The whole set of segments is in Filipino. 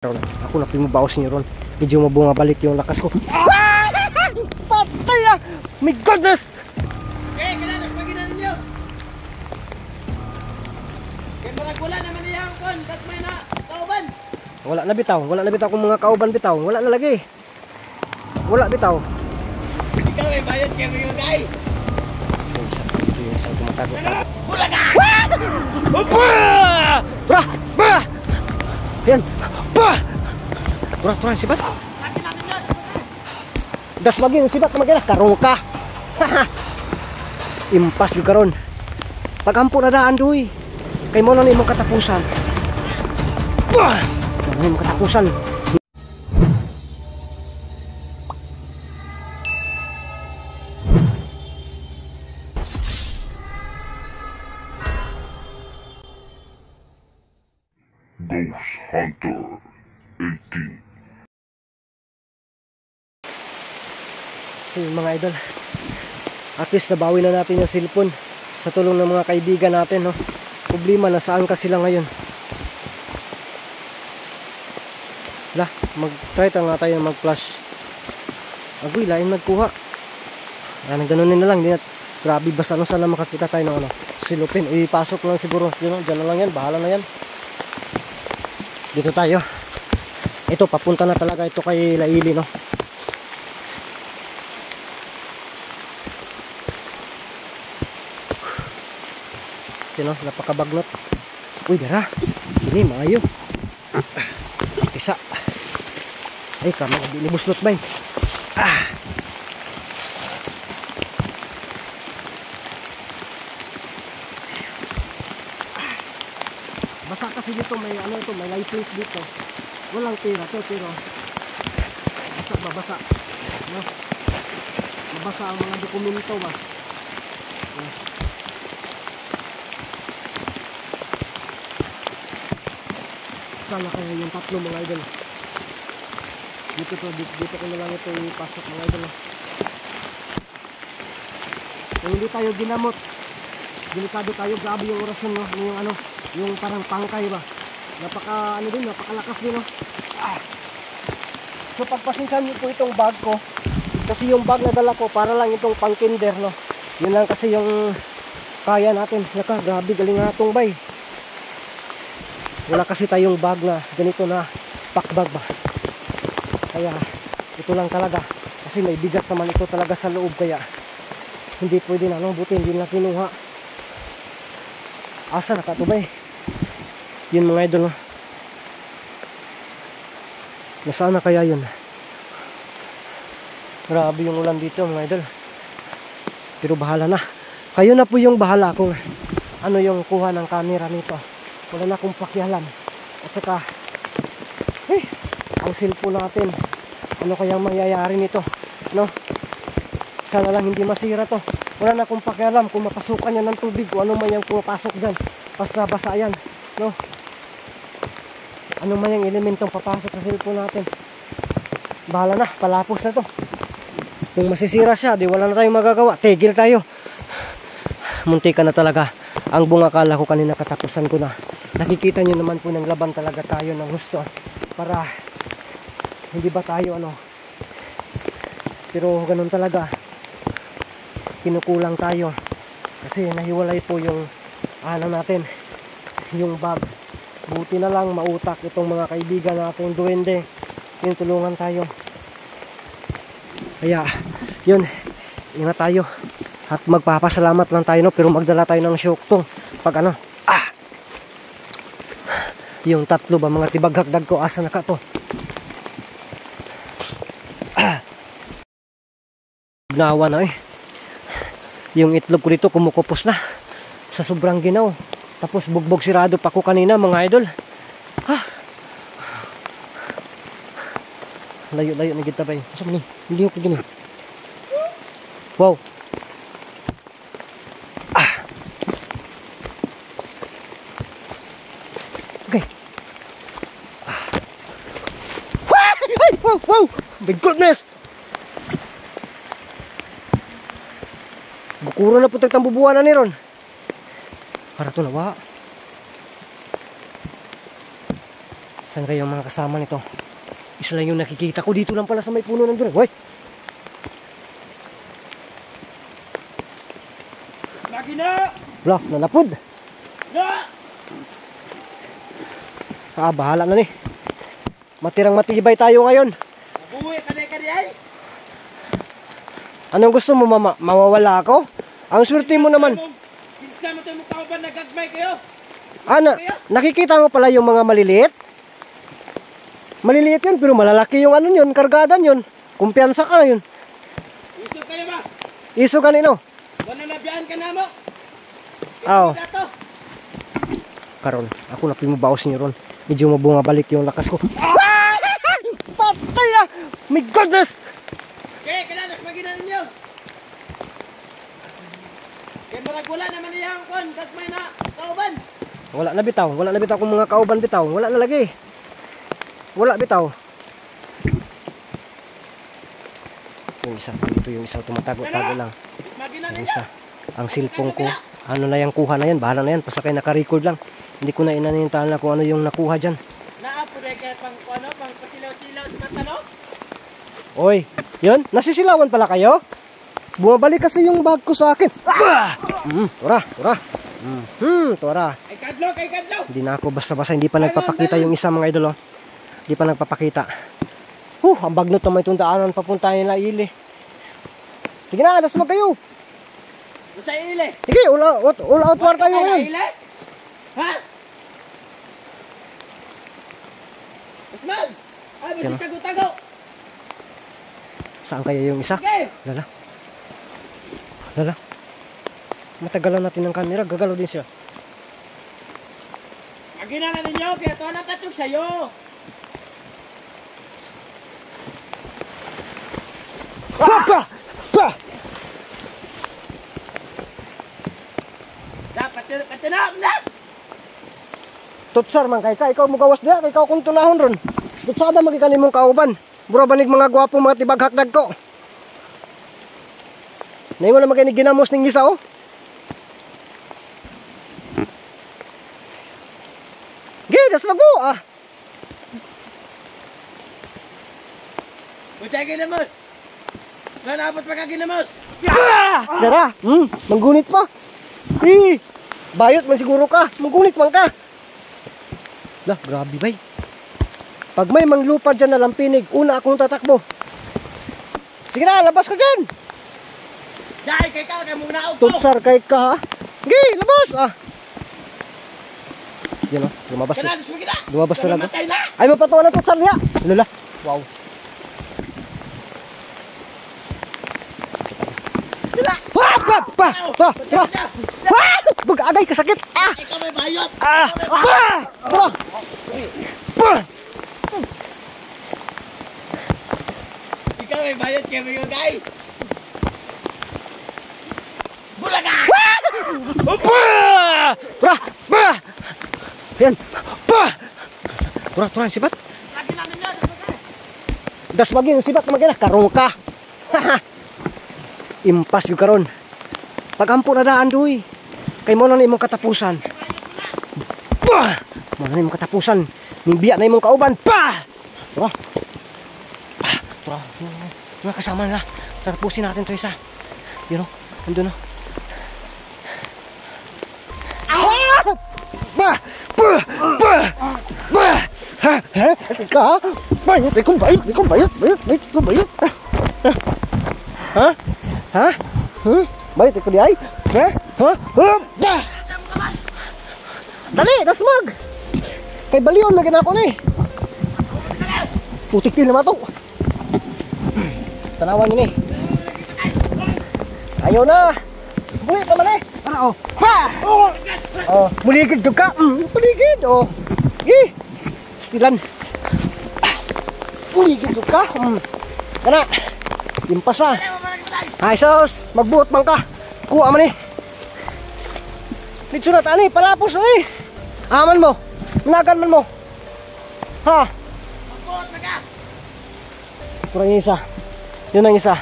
Ako na pimubaos niyo ron. Medyo mabunga balik yung lakas ko. Patay ah! My goodness! Okay, kailangan maginan ninyo. Kaya marag wala naman niya ang kon. Ba't may na kauban? Wala na bitaw. Wala na bitaw kung mga kauban bitaw. Wala na lagi. Wala bitaw. Ikaw ay bayad kayo mga guy. Ito yung isang kumatago. Wala ka! Bah! Bah! Yan! Bah! Turang sibat. Das magin sibat magin karong ka. Impas yung karon. Pagampo na daan doy. Kay mo lang imong katapusan. Bah! Mo imong katapusan. Ghost Hunter 18. So mga idol, at least nabawi na natin yung cellphone sa tulong ng mga kaibigan natin, no? Problema, nasaan ka sila ngayon? Wala, mag-try nga tayo mag-flash. Agoy, lain nagkuha. Ganunin na lang, di na. Grabe, basta ano, sana makakita tayo ng ano, silupin. Ipasok lang siguro, yun, dyan na lang yan, bahala na yan. Dito tayo. Ito, papunta na talaga ito kay Laili, no? Sino, napakabagnot. Uy, dara. Ini, maayo. Isa. Ay, kama, hindi buslot ba eh. Basa kasi dito, may ano ito, may license dito. Walang tira to, pero basa, no? Mabasa ang mga dokumento ba? Sana kaya yung tatlo mga idol. Dito ko na lang ito ipasok mga idol. Kung hindi tayo ginamot, delikado tayo, grabe yung orasyon, no? Yung ano, yung parang pangkay ba, napakalakas din, no? So pagpasinsan niyo po itong bag ko, kasi yung bag na dala ko para lang itong pang kinder, no? Yun lang kasi yung kaya natin. Naka, grabe, galing nga itong bay. Wala kasi tayong bag na ganito na pack bag ba, kaya ito lang talaga, kasi may bigat naman ito talaga sa loob, kaya hindi pwede na, no? Buti hindi na kinuha. Asa nakatubay yun mga idol, no? Nasaan na kaya yun? Grabe yung ulan dito mga idol, pero bahala na. Kayo na po yung bahala kung ano yung kuha ng camera nito. Wala na akong pakialam. At saka ang cellphone natin, ano kayang mangyayari nito, no? Sana lang hindi masira to. Wala na akong pakialam kung mapasukan yan ng tubig, kung ano man yung pumapasok dyan, basta basa yan, no? Ano man yung elementong papasok sa cellphone natin, bahala na, palapos na to. Kung masisira siya, di wala na tayong magagawa, tigil tayo. Munti ka na talaga. Ang bungakala ko kanina, katapusan ko na. Nakikita nyo naman po ng laban talaga tayo ng gusto, para hindi ba tayo ano, pero ganun talaga, kinukulang tayo kasi nahiwalay po yung ano natin, yung bag. Buti na lang mautak itong mga kaibigan natin duwende, yung tulungan tayo. Kaya yun, ingat tayo at magpapasalamat lang tayo, no? Pero magdala tayo ng syuktong pag ano, yung tatlo ba mga tibaghagdag ko, asa na ka to? Gnawa na eh. Yung itlog ko dito kumukupos na sa sobrang ginaw. Tapos bugbog sirado pa ko kanina mga idol. Layo-layo na kita ba eh. Masa ni? Hindi ko gini. Wow. Okay. Wow. My goodness. Bukuro na po tagtambubuan na ni ron. Para to nawa. Saan kayo ang mga kasama nito? Isa lang yung nakikita ko. Dito lang pala sa may puno ng duran. Hoy! Lagi na! Wala, nalapod. Na! Bahala na ni. Matirang matibay tayo ngayon. Buwi ka na ay! Anong gusto mo, mama? Mawawala ako? Ang swerte mo naman. Pinsa mo ito mong kauban, nagagmay kayo! Nakikita mo pala yung mga maliliit? Maliliit yun, pero malalaki yung ano yun, kargadan yun. Kumpiyansa ka yun. Isog kayo ba? Iso kanino? Wala nabiyaan ka na mo! Oo. Dato! Karon, ako na pimubaos niyo ron. Medyo mabungabalik yung lakas ko. Patay ah! My goodness! Kaya kailangan maginan ninyo! Kaya marag wala naman niyang kon, gagmay na kauban! Wala na bitaw kung mga kauban bitaw. Wala na lagi. Wala bitaw. Yung isa, ito yung isa tumatago-tago lang. Is maginan Yung ninyo! isa, ang cellphone ko. Ano na yung kuha na yan, bahala na yan. Pasakay naka-record lang. Hindi ko na inanintahan na kung ano yung nakuha dyan. Naapo na kaya pang pasilaw-silaw sa mata no? Oy, yun, nasisilawan pala kayo? Bumabalik kasi yung bag ko sa akin. Tora. Tora. Ay kadlaw! Hindi na ako basta-basta, hindi pa nagpapakita yung isa mga idol. Oh. Hindi pa nagpapakita. Ang bagnot na may tundaanan papunta nila ili. Sige na, alas mag kayo. Sa ile! Sige, all out war tayo ngayon. Ile? Ha? Ismag! Ay, Yan, basi tago-tago! Saan kaya yung isa? Okay! Lala. Matagalan natin ng camera, gagalaw din siya. Maginan ninyo, kaya ito ang katog sa'yo! Pa! Patinap na! Tutsar man kay ka, ikaw mo gawas diha, kay ikaw kung tunahon ron. Tutsada magikani mong kauban. Buro banig mga gwapo mga tibaghakdag ko. Nay mo na magani ginamos ning isa oh. Gidas mago ah. Muchay ginamos! Nanabot pa ka ginamos! Dara, manggunit pa. Bayot man siguro ka, manggunit man ka. Lah, grabe bay. Pag may manglupad dyan na lampinig, una akong tatakbo. Sige na, labas ka dyan. Dahil kay ka, kay mong naog ko! Tutsar kay ka ha. Sige, labas ah. Yan oh, lumabas na. Kailangan mo kita! Lumabas talaga. Matay na! Ay, mapatawa na tutsar niya. Lala. Wow. Bag-agay kasakit. Ikaw may bayot! Ikaw may bayot kaya may yugay! Bulaga! Yan. Tura, sibat. Lagi namin yun! Das bagin, sibat na magina. Karong ka. Impas yung karon. Pagampo na daan doy. Kay mo na imong katapusan. Mo na imong katapusan. Nimbiya na imong kauban. Tura. Mga kasama na. Tapusin natin to isa. Yun o. Andun o. Kasi ka ha? Bayot, ikong bayot. Ha? Bayot, ikaw di ay? Dali, dasmag! Kay balion na ginako ni. Putik din naman to. Tanawan nyo ni. Ayaw na. Bulit naman eh. Para muligid ka. Muligid Stilan. Muligid ka. Kana. Impas na. Ay sos, magbuot man ka. Kuha man eh. Dito na tani, palapos na eh. Aman mo. Managan man mo. Ha? Magbuot na ka! Kurang isa. Yun ang isa.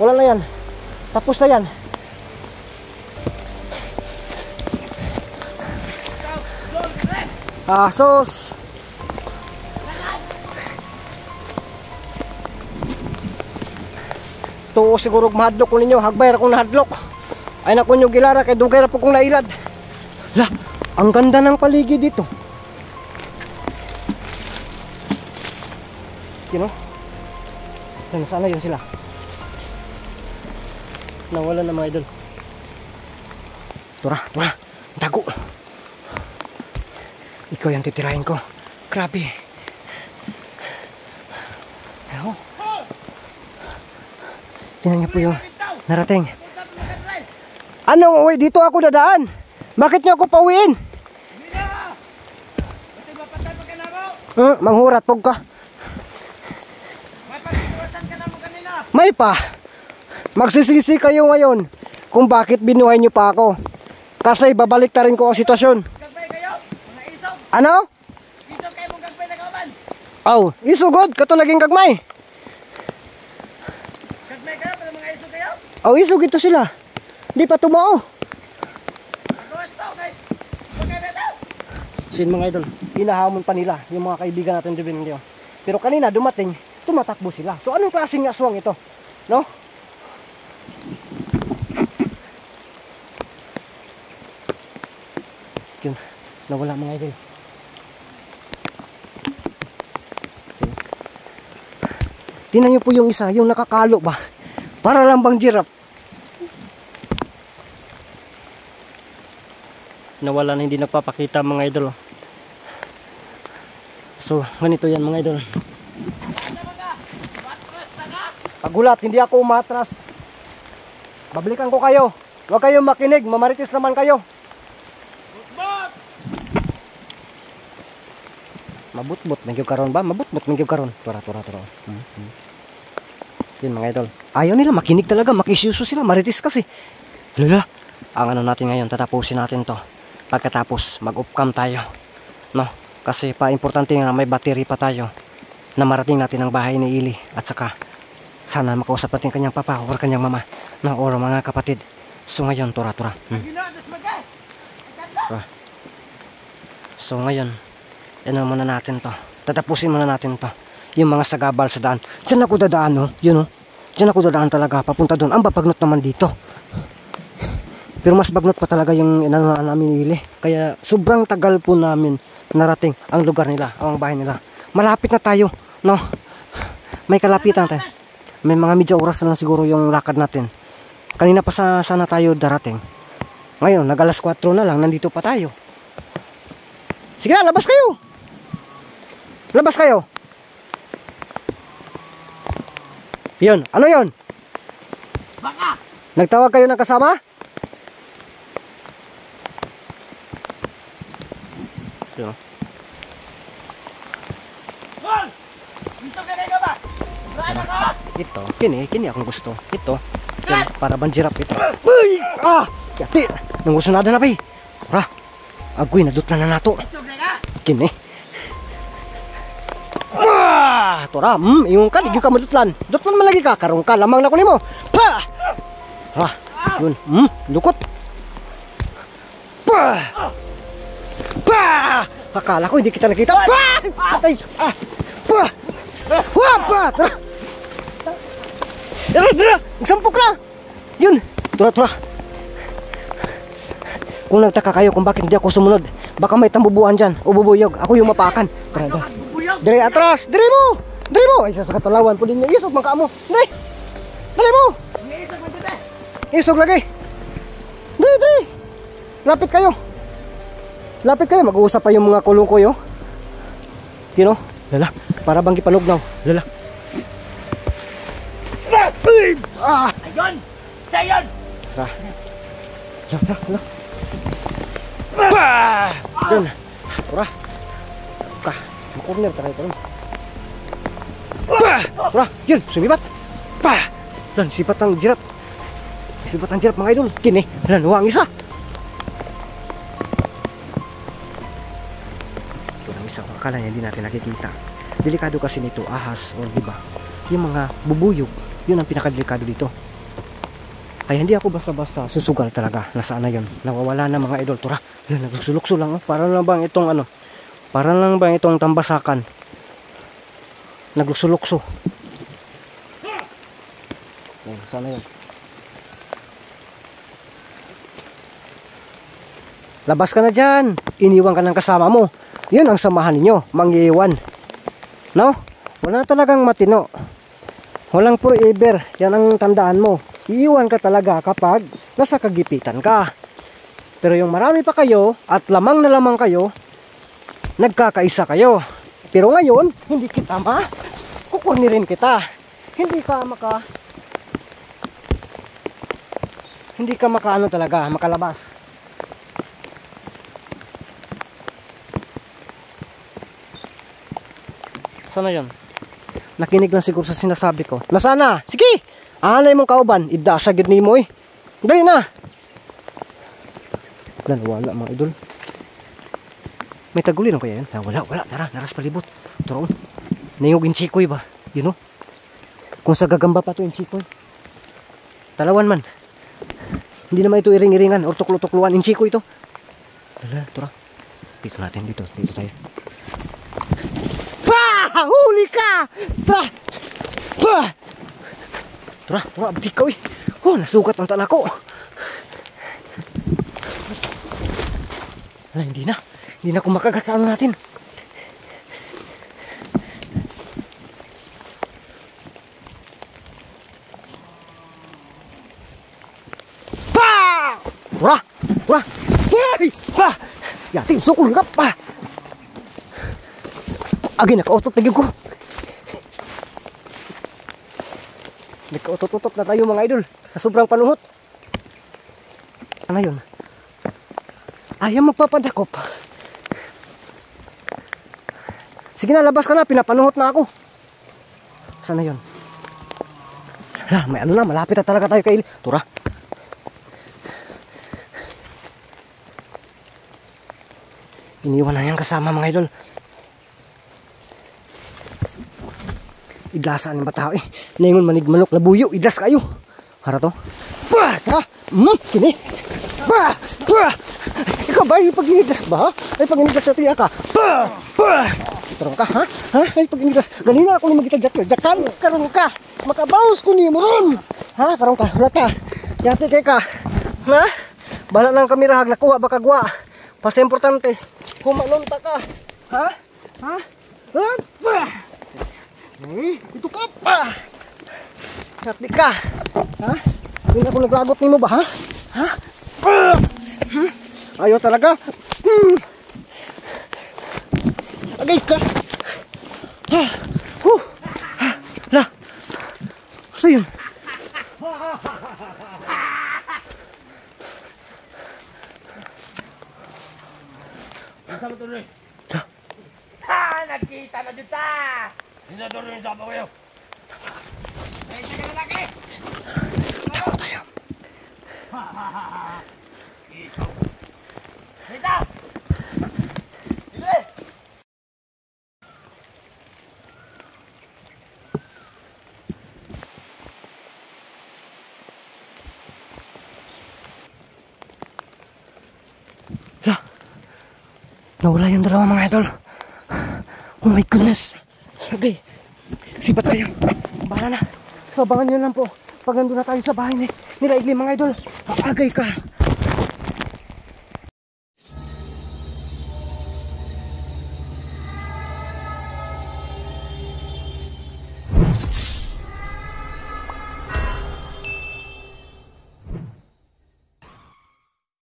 Wala na yan. Tapos na yan. Sos. Tuo siguro mahadlok ko ninyo. Hagbay ra kong nahadlok. Ay naku nyo gilara kay dugay ra po kong nailad. La, ang ganda ng paligid dito. You know? Sana yun sila. Nawala na mga idol. Tura, tago. Ikaw yung titirahin ko. Grabe. Eho. Tingnan niyo po yung narating. Anong uwi? Dito ako dadaan. Bakit niyo ako pauwiin? Manghurat pog ka. May pa. Magsisisi kayo ngayon kung bakit binuhay niyo pa ako. Kasi babalik na rin ko ang sitwasyon. Ano? Isog kayo mong gagpay na kauban. Oh, isugod. Kato naging kagmay. Gagmay kayo, para mga isog kayo. Oh, isug ito sila. Di pa tumao. Magawas tao kay. Okay ba ito? Sin mga idol, hinahamon pa nila yung mga kaibigan natin dibin ngayon. Pero kanina dumating, tumatakbo sila. So anong klaseng aswang ito? No? Yun, nawala mga idol. Tingnan niyo po yung isa, yung nakakalo ba? Para lang bang giraffe. Nawala na, hindi nagpapakita mga idol. So, ganito yan mga idol. Pagulat, hindi ako umatras. Babalikan ko kayo. Huwag kayong makinig, mamaritis naman kayo. Mabutbut, mengyo karon ba? Mabutbut, mengyo karon. Tura. Yun mga idol. Ayaw nila, makinig talaga, makisyoso sila, maritis kasi. Lala, ang ano natin ngayon, tatapusin natin to. Pagkatapos, mag-upcam tayo. No? Kasi pa-importante nga may battery pa tayo na marating natin ang bahay ni Ili. At saka, sana makausap natin kanyang papa or kanyang mama. No? Or mga kapatid. So ngayon, tura. So ngayon, ano muna natin to. Tatapusin muna natin to. Yung mga sagabal sa daan. Diyan ako dadaan, no? Yun, no? Diyan ako dadaan talaga. Papunta doon. Ang babagnot naman dito. Pero mas bagnot pa talaga yung inanuhan namin Ili. Kaya sobrang tagal po namin narating ang lugar nila, ang bahay nila. Malapit na tayo, no? May kalapitan tayo. May mga medyo oras na lang siguro yung lakad natin. Kanina pa sana tayo darating. Ngayon, nag-alas 4 na lang, nandito pa tayo. Sige na, labas kayo! Labas kayo! Yun, ano yun? Baka! Nagtawag kayo ng kasama? Yun. Hol! Isog ka kayo ba? Saan ako? Ito, kini akong gusto. Ito, yan, para bang giraffe ito. Uy! Ah! Yati! Nang gusto nada na pa eh. Ora! Agoy, nadutlan na nato. Isog ka ka? Kini. Ah! Tora, yung ka, di ka madutlan. Dutlan man lagi ka, karong ka, lamang na ko nimo. Pa! Ah! Yun, lukot. Pa! Pa! Akala ko hindi kita nakita. Pa! Patay! Ah! Pa! Pa! Tora! Tara! Sampok na! Yun! Tura! Kung nagtaka kayo kung bakit hindi ako sumunod, baka may tambubuan dyan o bubuyog. Ako yung mapakan. Tara. Dire atras! Dire mo! Ay, sa katalawan po din niya. Isog mga mo. Dali mo! Isog mo dito eh! Isog lagi! Dire! Lapit kayo! Mag-uusap pa yung mga kulong ko yun. You know? Lala, para bang ipanugnaw. Lala. Ah! Ayun! Sayon! Tara. Yun. Tura. Ka. Makorner tayo ito. Tura. Yun. Sumibat. Dan, sipat ang jirap. Mga idol. Kini. Dan, huwag isa. Walang isa. Akala niya hindi natin nakikita. Delikado kasi nito. Ahas. O diba? Yung mga bubuyog. Yun ang pinakadelikado dito. Kaya hindi ako basta-basta susugal talaga. Nasaan na yun? Nawawala na mga idol. Tura. Nagsulukso lang. Para lang bang itong tambasakan. Nagsulukso. Oh, sana yun. Labas ka na dyan. Iniwan ka ng kasama mo. Yun ang samahan ninyo. Mangiiwan. No? Wala talagang matino. Walang forever. Yan ang tandaan mo. Iiwan ka talaga kapag nasa kagipitan ka. Pero yung marami pa kayo at lamang na lamang kayo, nagkakaisa kayo. Pero ngayon, hindi kita kukunin kita. Hindi ka makaano talaga, makalabas. Sana yun? Nakinig lang siguro sa sinasabi ko. Nasana? Sige! Anay mong kauban. Idasagid ni mo eh. Dali na! Wala mga idol. May tagulin kaya yan? Wala. Naras palibot. Turoon. Nayog inchikoy ba? You know? Kung sa gagamba pa to inchikoy. Talawan man. Hindi naman ito iring-iringan or tuklo-tukluan. Inchikoy ito. Wala, tura. Pika natin dito. Dito tayo. Huli ka! Tura, abdi ka uy. Oh, nasugat ang tala ko. Wala, hindi na ako makagat sa ano natin. Tura! Yatin, sukul nga pa! Agi, nakautot lagi ko. Nagkautot-utot na tayo mga idol sa sobrang panuhot. Ano yun? Ayaw magpapadakop. Sige na, labas ka na. Pinapanuhot na ako. Sana yun? May ano na, malapit na talaga tayo kay Tura. Iniwan na yan kasama mga idol. Idlasaan ng batao eh. Naingon manig manok labuyo. Idlas kayo. Hara to. Tara. Kini. Ikaw ba yung pag-inidlas ba? Ay pag-inidlas na tiya ka. Karong ka ha? Ay pag-inidlas. Ganina ako ni magkita jakan. Karong ka. Makabawas ko ni mo ron. Ha? Karong ka. Wala ka. Yati kay ka. Ha? Bala ng kamirahag. Nakuha ba kagwa? Pas importante. Humanunta ka. Ha? Ito ka pa. Yati ka. Ha? Hindi ako naglagot ni mo ba ha? Ha? Ayaw talaga. Agay ka. La. Asa yun? Sama tuloy. Nagkita na dito. Hindi tuloy sa apa kayo. Sige na laki. Takot tayo. Iso. Dito. Dito. Nawala yung dalawa mga idol. Oh my goodness. Okay. Sibat tayo. Bahala na. So abangan nyo lang po. Pag nandun na tayo sa bahay nila Igli mga idol. Agay ka.